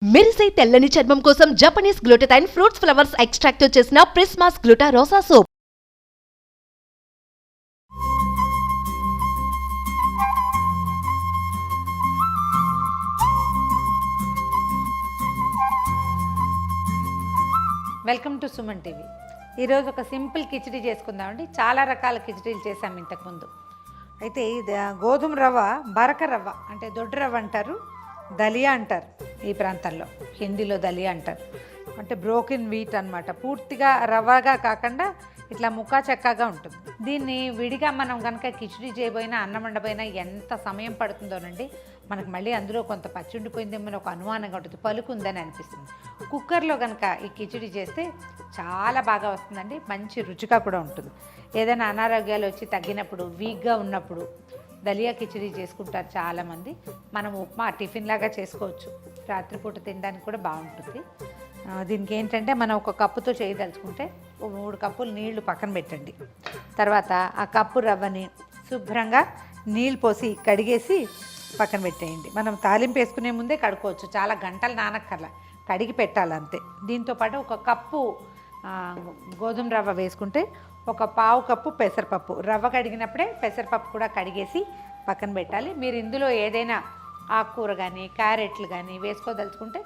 మెరిసే తెల్లని చర్మం కోసం Japanese glutathione fruits flowers extract తో చేసిన Prismas gluta rosa soap. Welcome to Suman TV. ఈరోజు ఒక సింపుల్ కిచిడి చేసుకుందామండి. చాలా రకాల కిచిడీలు చేసాము ఇంతకుముందు. అయితే ఇది గోధుమ రవ్వ, బరక రవ్వ అంటే దొడ్డు రవ్వ అంటారు, దలియా అంటారు ఈ ప్రాంతాల్లో, హిందీలో దలియా అంటారు. అంటే బ్రోకెన్ వీట్ అనమాట. పూర్తిగా రవ్వగా కాకుండా ఇట్లా ముక్కా చెక్కగా ఉంటుంది. దీన్ని విడిగా మనం కనుక కిచిడి చేయబోయినా, అన్నం వండబోయినా ఎంత సమయం పడుతుందోనండి. మనకు మళ్ళీ అందులో కొంత పచ్చి ఉండిపోయిందేమో ఒక అనుమానంగా ఉంటుంది, పలుకుందని అనిపిస్తుంది. కుక్కర్లో కనుక ఈ కిచిడి చేస్తే చాలా బాగా వస్తుందండి, మంచి రుచిగా కూడా ఉంటుంది. ఏదైనా అనారోగ్యాలు వచ్చి తగ్గినప్పుడు, వీక్గా ఉన్నప్పుడు దలియా కిచిడి చేసుకుంటారు చాలామంది. మనం ఉప్మా టిఫిన్ లాగా చేసుకోవచ్చు, రాత్రిపూట తినడానికి కూడా బాగుంటుంది. దీనికి ఏంటంటే మనం ఒక కప్పుతో చేయదలుచుకుంటే 3 కప్పులు నీళ్లు పక్కన పెట్టండి. తర్వాత ఆ కప్పు రవ్వని శుభ్రంగా నీళ్ళు పోసి కడిగేసి పక్కన పెట్టేయండి. మనం తాలింపు వేసుకునే ముందే కడుక్కోవచ్చు, చాలా గంటలు నానక్కర్లా, కడిగి పెట్టాలంతే. దీంతోపాటు ఒక కప్పు గోధుమ రవ్వ వేసుకుంటే ఒక పావు కప్పు పెసరపప్పు, రవ్వ కడిగినప్పుడే పెసరపప్పు కూడా కడిగేసి పక్కన పెట్టాలి. మీరు ఇందులో ఏదైనా ఆకుకూర కానీ క్యారెట్లు కానీ వేసుకోదలుచుకుంటే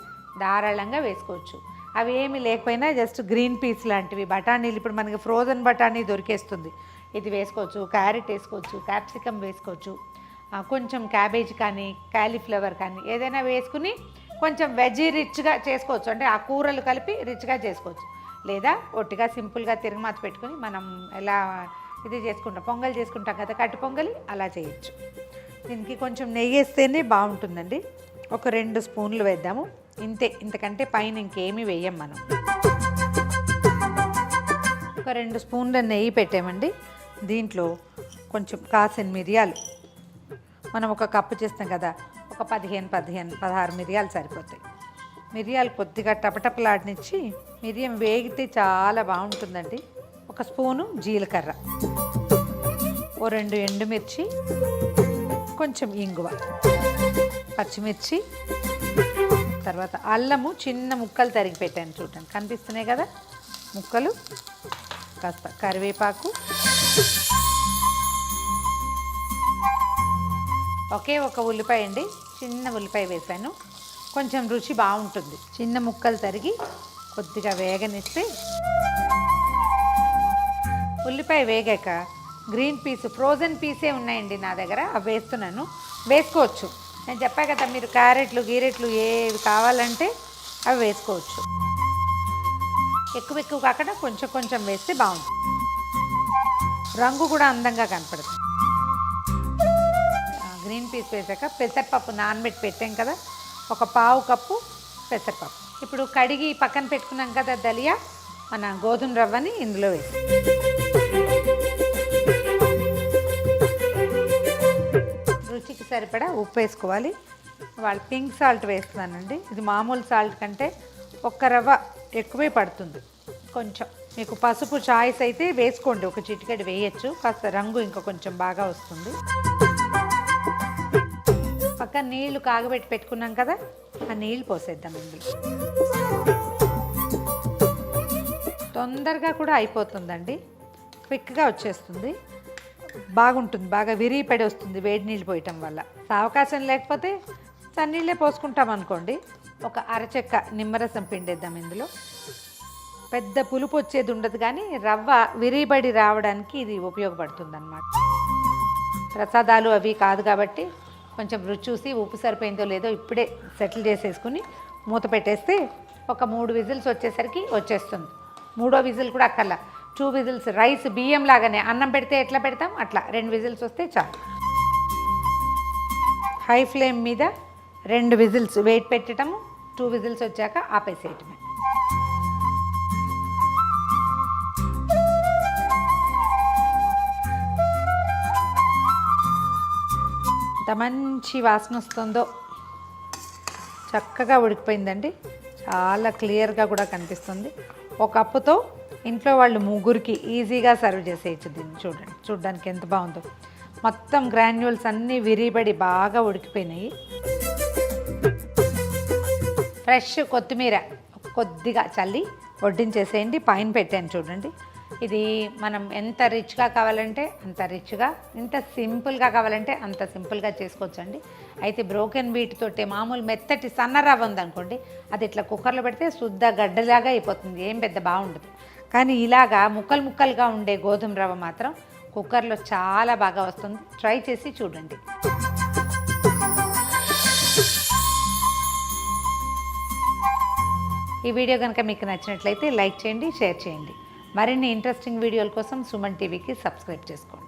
ధారాళంగా వేసుకోవచ్చు. అవి ఏమి లేకపోయినా జస్ట్ గ్రీన్ పీస్ లాంటివి, బఠానీలు, ఇప్పుడు మనకి ఫ్రోజన్ బఠానీ దొరికేస్తుంది, ఇది వేసుకోవచ్చు. క్యారెట్ వేసుకోవచ్చు, క్యాప్సికమ్ వేసుకోవచ్చు, కొంచెం క్యాబేజ్ కానీ కాలీఫ్లవర్ కానీ ఏదైనా వేసుకుని కొంచెం వెజీ రిచ్గా చేసుకోవచ్చు. అంటే ఆ కూరలు కలిపి రిచ్గా చేసుకోవచ్చు. లేదా ఒట్టిగా సింపుల్గా తిరగమాత పెట్టుకుని మనం ఎలా ఇది చేసుకుంటాం, పొంగల్ చేసుకుంటాం కదా, కట్టి పొంగలి, అలా చేయొచ్చు. దీనికి కొంచెం నెయ్యి వేస్తేనే బాగుంటుందండి. ఒక 2 స్పూన్లు వేద్దాము, ఇంతే, ఇంతకంటే పైన ఇంకేమీ వేయం మనం. ఒక 2 స్పూన్ల నెయ్యి పెట్టామండి. దీంట్లో కొంచెం కాసిన మిరియాలు, మనం ఒక కప్పు చేస్తాం కదా, ఒక 16 మిరియాలు సరిపోతాయి. మిరియాలు కొద్దిగా టపటపలాడినిచ్చి, మిరియం వేగితే చాలా బాగుంటుందండి. ఒక స్పూను జీలకర్ర, ఓ 2 ఎండుమిర్చి, కొంచెం ఇంగువ, పచ్చిమిర్చి, తర్వాత అల్లము చిన్న ముక్కలు తరిగి పెట్టాను, చూడండి కనిపిస్తున్నాయి కదా ముక్కలు, కాస్త కరివేపాకు, ఒకే ఒక ఉల్లిపాయ అండి, చిన్న ఉల్లిపాయ వేసాను, కొంచెం రుచి బాగుంటుంది. చిన్న ముక్కలు తరిగి కొద్దిగా వేగనిస్తే, ఉల్లిపాయ వేగాక గ్రీన్ పీస్, ఫ్రోజన్ పీసే ఉన్నాయండి నా దగ్గర, అవి వేస్తున్నాను. వేసుకోవచ్చు, నేను చెప్పా కదా, మీరు క్యారెట్లు గీరెట్లు ఏవి కావాలంటే అవి వేసుకోవచ్చు. ఎక్కువ కాకుండా కొంచెం కొంచెం వేస్తే బాగుంటుంది, రంగు కూడా అందంగా కనపడుతుంది. గ్రీన్ పీస్ వేసాక పెసరపప్పు నానబెట్టి పెట్టాం కదా, ఒక పావు కప్పు పెసరపప్పు. ఇప్పుడు కడిగి పక్కన పెట్టుకున్నాం కదా దలియా, మన గోధుమ రవ్వని ఇందులో వేసి, రుచికి సరిపడా ఉప్పు వేసుకోవాలి. వాళ్ళు పింక్ సాల్ట్ వేస్తున్నానండి, ఇది మామూలు సాల్ట్ కంటే ఒక్క రవ్వ ఎక్కువే పడుతుంది. కొంచెం మీకు పసుపు చాయిస్ అయితే వేసుకోండి, ఒక చిటికెడు వేయచ్చు, కాస్త రంగు ఇంకా కొంచెం బాగా వస్తుంది. పక్కన నీళ్లు కాగబెట్టి పెట్టుకున్నాం కదా, ఆ నీళ్ళు పోసేద్దాం ఇందులో. తొందరగా కూడా అయిపోతుందండి, క్విక్గా వచ్చేస్తుంది, బాగుంటుంది, బాగా విరిగిపడి వస్తుంది వేడి నీళ్ళు పోయటం వల్ల. అవకాశం లేకపోతే చన్నీళ్ళే పోసుకుంటాం అనుకోండి. ఒక అరచెక్క నిమ్మరసం పిండేద్దాం ఇందులో. పెద్ద పులుపు వచ్చేది ఉండదు, కానీ రవ్వ విరిగిపడి రావడానికి ఇది ఉపయోగపడుతుంది అన్నమాట. ప్రసాదాలు అవి కాదు కాబట్టి కొంచెం రుచి చూసి ఉప్పు సరిపోయిందో లేదో ఇప్పుడే సెటిల్ చేసేసుకుని మూత పెట్టేస్తే ఒక 3 విజిల్స్ వచ్చేసరికి వచ్చేస్తుంది. 3వ విజిల్ కూడా అక్కర్లా, 2 విజిల్స్, రైస్ బియ్యం లాగానే అన్నం పెడితే ఎట్లా పెడతాం అట్లా 2 విజిల్స్ వస్తే చాలు. హై ఫ్లేమ్ మీద 2 విజిల్స్ వెయిట్ పెట్టడము, 2 విజిల్స్ వచ్చాక ఆపేసేయటమే. ఎంత మంచి వాసన వస్తుందో, చక్కగా ఉడికిపోయిందండి, చాలా క్లియర్గా కూడా కనిపిస్తుంది. ఒక కప్పుతో ఇంట్లో వాళ్ళు 3కి ఈజీగా సర్వ్ చేసేయచ్చు దీన్ని. చూడండి, చూడడానికి ఎంత బాగుందో. మొత్తం గ్రాన్యూల్స్ అన్నీ విరిబడి బాగా ఉడికిపోయినాయి. ఫ్రెష్ కొత్తిమీర కొద్దిగా చల్లి వడ్డించేసేయండి. పైన పెట్టాను చూడండి. ఇది మనం ఎంత రిచ్గా కావాలంటే అంత రిచ్గా, ఎంత సింపుల్గా కావాలంటే అంత సింపుల్గా చేసుకోవచ్చండి. అయితే బ్రోకెన్ వీట్ తోటే మామూలు మెత్తటి సన్న రవ్వ ఉందనుకోండి, అది ఇట్లా కుక్కర్లో పెడితే శుద్ధ గడ్డలాగా అయిపోతుంది, ఏం పెద్ద బాగుండదు. కానీ ఇలాగా ముక్కలు ముక్కలుగా ఉండే గోధుమ రవ్వ మాత్రం కుక్కర్లో చాలా బాగా వస్తుంది. ట్రై చేసి చూడండి. ఈ వీడియో కనుక మీకు నచ్చినట్లయితే లైక్ చేయండి, షేర్ చేయండి. మరిన్ని ఇంట్రెస్టింగ్ వీడియోల కోసం సుమన్ టీవీకి సబ్స్క్రైబ్ చేసుకోండి.